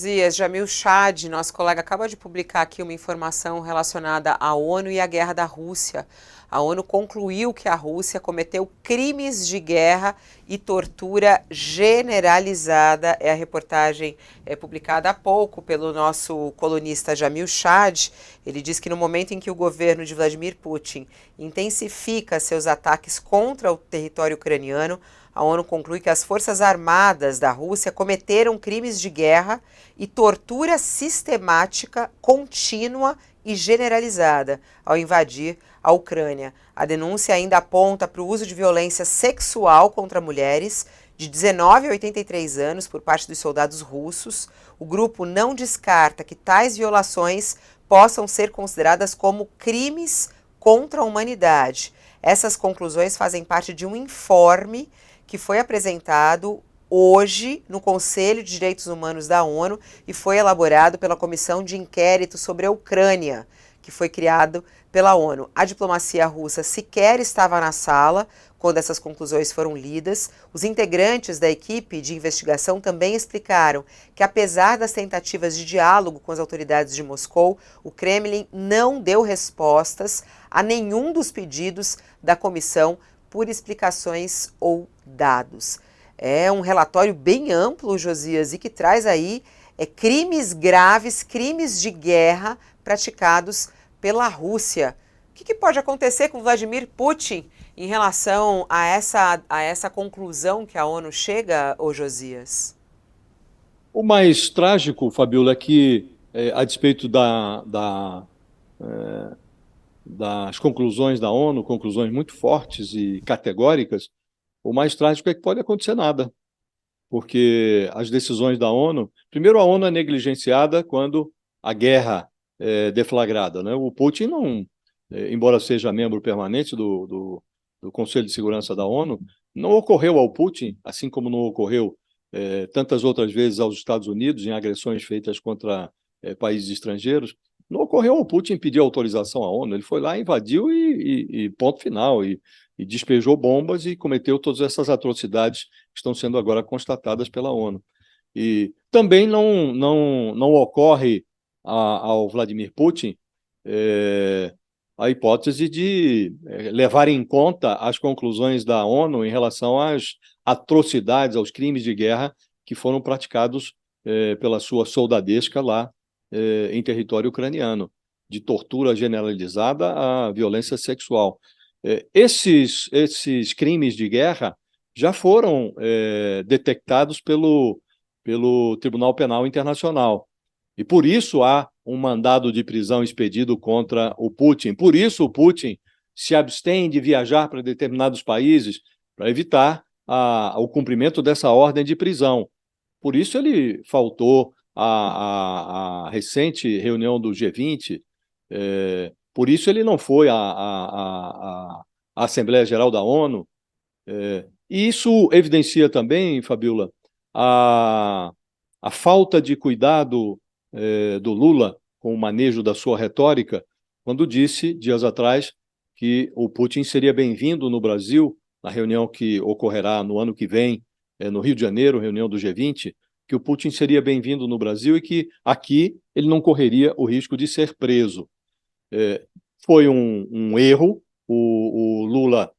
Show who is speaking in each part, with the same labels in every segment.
Speaker 1: Zias, Jamil Chad, nosso colega, acaba de publicar aqui uma informação relacionada à ONU e à guerra da Rússia. A ONU concluiu que a Rússia cometeu crimes de guerra e tortura generalizada. É a reportagem publicada há pouco pelo nosso colunista Jamil Chad. Ele diz que no momento em que o governo de Vladimir Putin intensifica seus ataques contra o território ucraniano, a ONU conclui que as forças armadas da Rússia cometeram crimes de guerra e tortura sistemática, contínua e generalizada ao invadir a Ucrânia. A denúncia ainda aponta para o uso de violência sexual contra mulheres de 19 a 83 anos por parte dos soldados russos. O grupo não descarta que tais violações possam ser consideradas como crimes contra a humanidade. Essas conclusões fazem parte de um informe que foi apresentado hoje no Conselho de Direitos Humanos da ONU e foi elaborado pela Comissão de Inquérito sobre a Ucrânia, que foi criado pela ONU. A diplomacia russa sequer estava na sala quando essas conclusões foram lidas. Os integrantes da equipe de investigação também explicaram que, apesar das tentativas de diálogo com as autoridades de Moscou, o Kremlin não deu respostas a nenhum dos pedidos da comissão por explicações ou dados. É um relatório bem amplo, Josias, e que traz aí crimes graves, crimes de guerra praticados pela Rússia. O que pode acontecer com Vladimir Putin em relação a essa conclusão que a ONU chega, ô Josias?
Speaker 2: O mais trágico, Fabiola, é que, a despeito das conclusões da ONU, conclusões muito fortes e categóricas, o mais trágico é que pode acontecer nada, porque as decisões da ONU... Primeiro, a ONU é negligenciada quando a guerra é deflagrada, né? O Putin não, embora seja membro permanente do Conselho de Segurança da ONU, não ocorreu ao Putin, assim como não ocorreu tantas outras vezes aos Estados Unidos em agressões feitas contra países estrangeiros, não ocorreu ao Putin pedir autorização à ONU. Ele foi lá, invadiu e ponto final, e despejou bombas e cometeu todas essas atrocidades que estão sendo agora constatadas pela ONU. E também não ocorre ao Vladimir Putin a hipótese de levar em conta as conclusões da ONU em relação às atrocidades, aos crimes de guerra que foram praticados pela sua soldadesca lá em território ucraniano, de tortura generalizada à violência sexual. Esses crimes de guerra já foram detectados pelo Tribunal Penal Internacional. E por isso há um mandado de prisão expedido contra o Putin. Por isso o Putin se abstém de viajar para determinados países para evitar o cumprimento dessa ordem de prisão. Por isso ele faltou à recente reunião do G20, por isso ele não foi à Assembleia Geral da ONU. E isso evidencia também, Fabiola, a falta de cuidado do Lula com o manejo da sua retórica, quando disse, dias atrás, que o Putin seria bem-vindo no Brasil, na reunião que ocorrerá no ano que vem, no Rio de Janeiro, reunião do G20, que o Putin seria bem-vindo no Brasil e que aqui ele não correria o risco de ser preso. Foi um erro, o Lula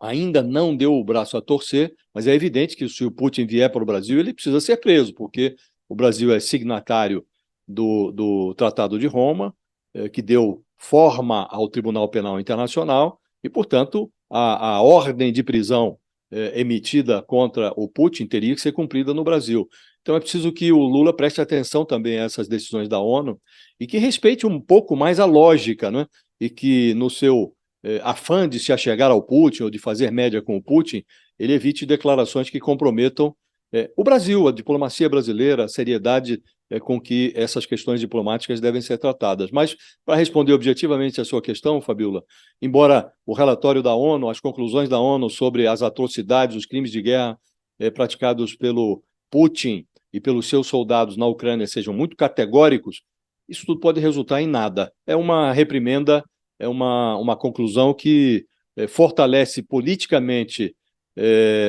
Speaker 2: ainda não deu o braço a torcer, mas é evidente que se o Putin vier para o Brasil, ele precisa ser preso, porque o Brasil é signatário do Tratado de Roma, que deu forma ao Tribunal Penal Internacional, e, portanto, a ordem de prisão emitida contra o Putin teria que ser cumprida no Brasil. Então é preciso que o Lula preste atenção também a essas decisões da ONU e que respeite um pouco mais a lógica, né? E que no seu afã de se achegar ao Putin ou de fazer média com o Putin, ele evite declarações que comprometam o Brasil, a diplomacia brasileira, a seriedade com que essas questões diplomáticas devem ser tratadas. Mas, para responder objetivamente a sua questão, Fabiola, embora o relatório da ONU, as conclusões da ONU sobre as atrocidades, os crimes de guerra praticados pelo Putin e pelos seus soldados na Ucrânia sejam muito categóricos, isso tudo pode resultar em nada. É uma reprimenda, é uma conclusão que fortalece politicamente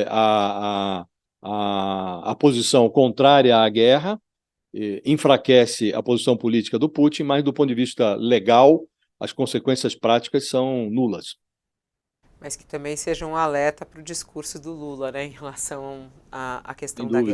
Speaker 2: a posição contrária à guerra enfraquece a posição política do Putin, mas do ponto de vista legal, as consequências práticas são nulas.
Speaker 1: Mas que também seja um alerta para o discurso do Lula, né, em relação à
Speaker 2: Sem
Speaker 1: questão da
Speaker 2: dúvida.
Speaker 1: guerra.